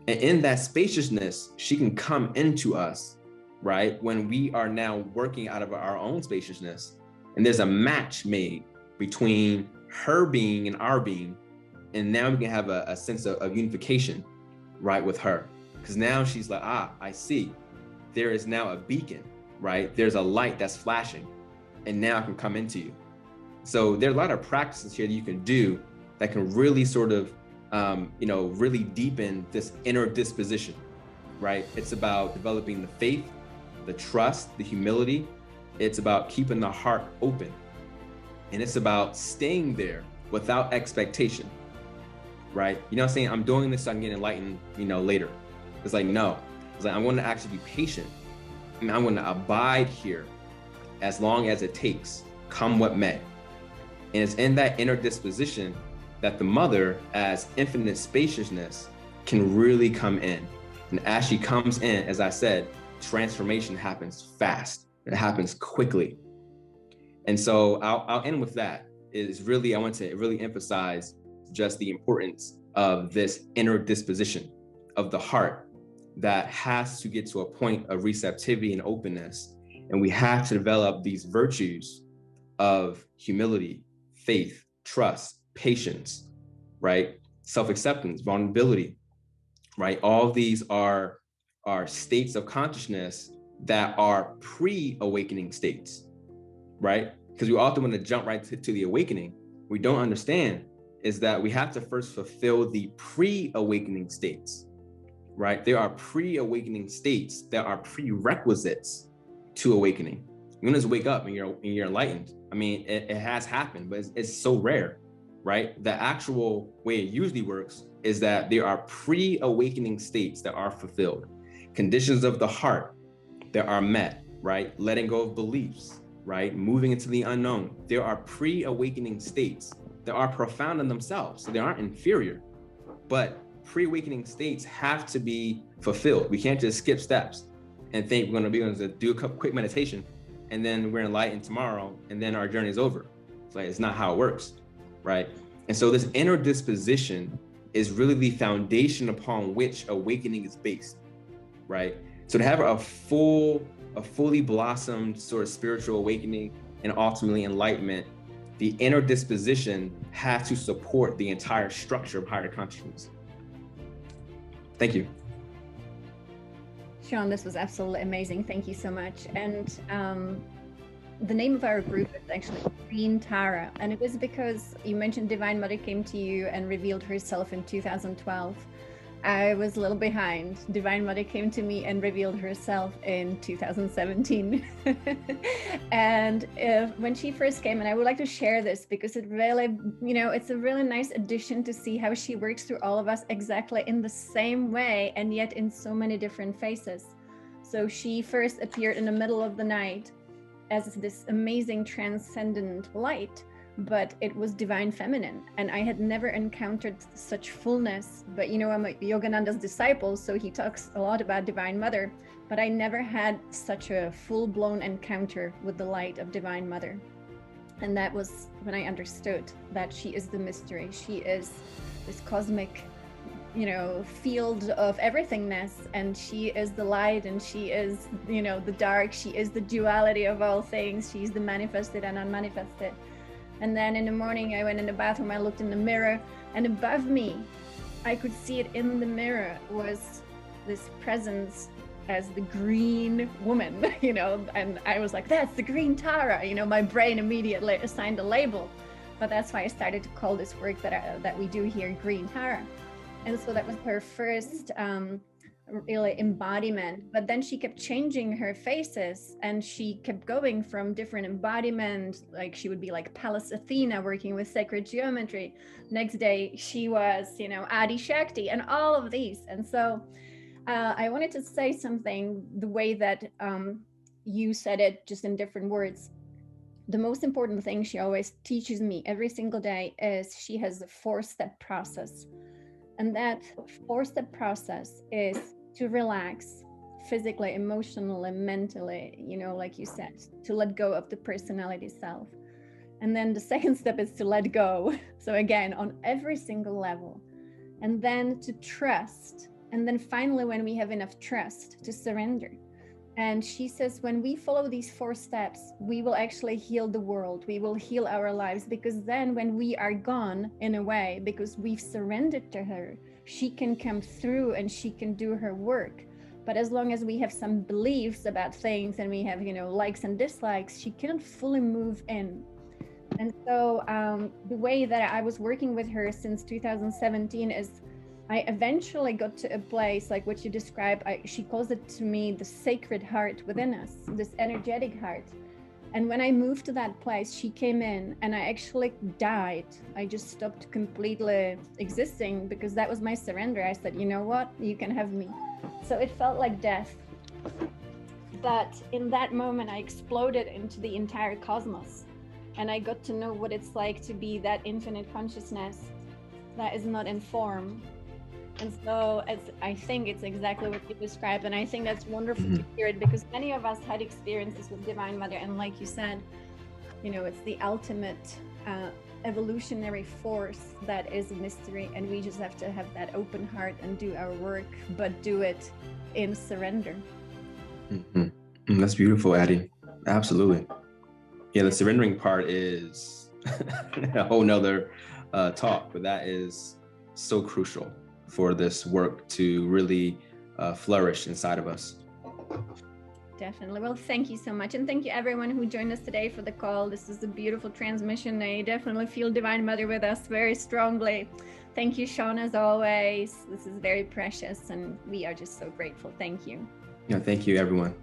And in that spaciousness, she can come into us, right? When we are now working out of our own spaciousness, and there's a match made between her being and our being. And now we can have a sense of unification, right, with her. Because now she's like, I see. There is now a beacon, right? There's a light that's flashing, and now I can come into you. So there are a lot of practices here that you can do that can really sort of, really deepen this inner disposition, right? It's about developing the faith, the trust, the humility. It's about keeping the heart open. And it's about staying there without expectation, right? You know what I'm saying? I'm doing this so I can get enlightened, later. It's like, no. It's like, I'm going to actually be patient. I'm going to abide here as long as it takes, come what may. And it's in that inner disposition that the mother, as infinite spaciousness, can really come in. And as she comes in, as I said, transformation happens fast. It happens quickly. And so I'll end with that. I want to really emphasize just the importance of this inner disposition of the heart that has to get to a point of receptivity and openness. And we have to develop these virtues of humility, faith, trust, patience, right? Self-acceptance, vulnerability, right? All of these are states of consciousness that are pre-awakening states, right? Because we often want to jump right to the awakening. We don't understand is that we have to first fulfill the pre-awakening states, right? There are pre-awakening states that are prerequisites to awakening. You don't just wake up and you're enlightened. I mean, it has happened, but it's so rare, right? The actual way it usually works is that there are pre-awakening states that are fulfilled, conditions of the heart that are met, right? Letting go of beliefs, right? Moving into the unknown. There are pre-awakening states that are profound in themselves, so they aren't inferior, but pre-awakening states have to be fulfilled. We can't just skip steps and think we're going to do a quick meditation and then we're enlightened tomorrow and then our journey is over. It's like, it's not how it works, right? And so this inner disposition is really the foundation upon which awakening is based, right? So to have a fully blossomed sort of spiritual awakening and ultimately enlightenment, the inner disposition has to support the entire structure of higher consciousness. Thank you. Sean, this was absolutely amazing. Thank you so much. And the name of our group is actually Green Tara. And it was because you mentioned Divine Mother came to you and revealed herself in 2012. I was a little behind. Divine Mother came to me and revealed herself in 2017. And when she first came, and I would like to share this because it really, it's a really nice addition to see how she works through all of us exactly in the same way, and yet in so many different faces. So she first appeared in the middle of the night as this amazing transcendent light, but it was divine feminine, and I had never encountered such fullness. But I'm a Yogananda's disciple, so he talks a lot about Divine Mother, but I never had such a full-blown encounter with the light of Divine Mother. And that was when I understood that she is the mystery. She is this cosmic field of everythingness, and she is the light, and she is the dark. She is the duality of all things. She's the manifested and unmanifested. And then in the morning, I went in the bathroom, I looked in the mirror, and above me, I could see it in the mirror, was this presence as the green woman, and I was like, that's the Green Tara. My brain immediately assigned a label. But that's why I started to call this work that we do here Green Tara. And so that was her first really embodiment. But then she kept changing her faces, and she kept going from different embodiments. Like she would be like Pallas Athena working with sacred geometry. Next day she was Adi Shakti, and all of these. And so I wanted to say something the way that you said it, just in different words. The most important thing she always teaches me every single day is she has a 4-step process. And that 4-step process is to relax physically, emotionally, mentally, like you said, to let go of the personality self. And then the second step is to let go. So again, on every single level. And then to trust. And then finally, when we have enough trust, to surrender. And she says, when we follow these 4 steps, we will actually heal the world. We will heal our lives, because then when we are gone, in a way, because we've surrendered to her, she can come through and she can do her work. But as long as we have some beliefs about things, and we have, likes and dislikes, she couldn't fully move in. And so the way that I was working with her since 2017 is I eventually got to a place like what you described. She calls it to me the sacred heart within us, this energetic heart. And when I moved to that place, she came in and I actually died. I just stopped completely existing, because that was my surrender. I said, you know what, you can have me. So it felt like death. But in that moment, I exploded into the entire cosmos. And I got to know what it's like to be that infinite consciousness that is not in form. And so I think it's exactly what you described. And I think that's wonderful to hear it, because many of us had experiences with Divine Mother. And like you said, it's the ultimate evolutionary force that is a mystery. And we just have to have that open heart and do our work, but do it in surrender. That's beautiful, Addie. Absolutely. Yeah, the surrendering part is a whole nother talk, but that is so crucial for this work to really flourish inside of us. Definitely. Well, thank you so much. And thank you everyone who joined us today for the call. This is a beautiful transmission. I definitely feel Divine Mother with us very strongly. Thank you, Sean, as always. This is very precious, and we are just so grateful. Thank you. Yeah, thank you, everyone.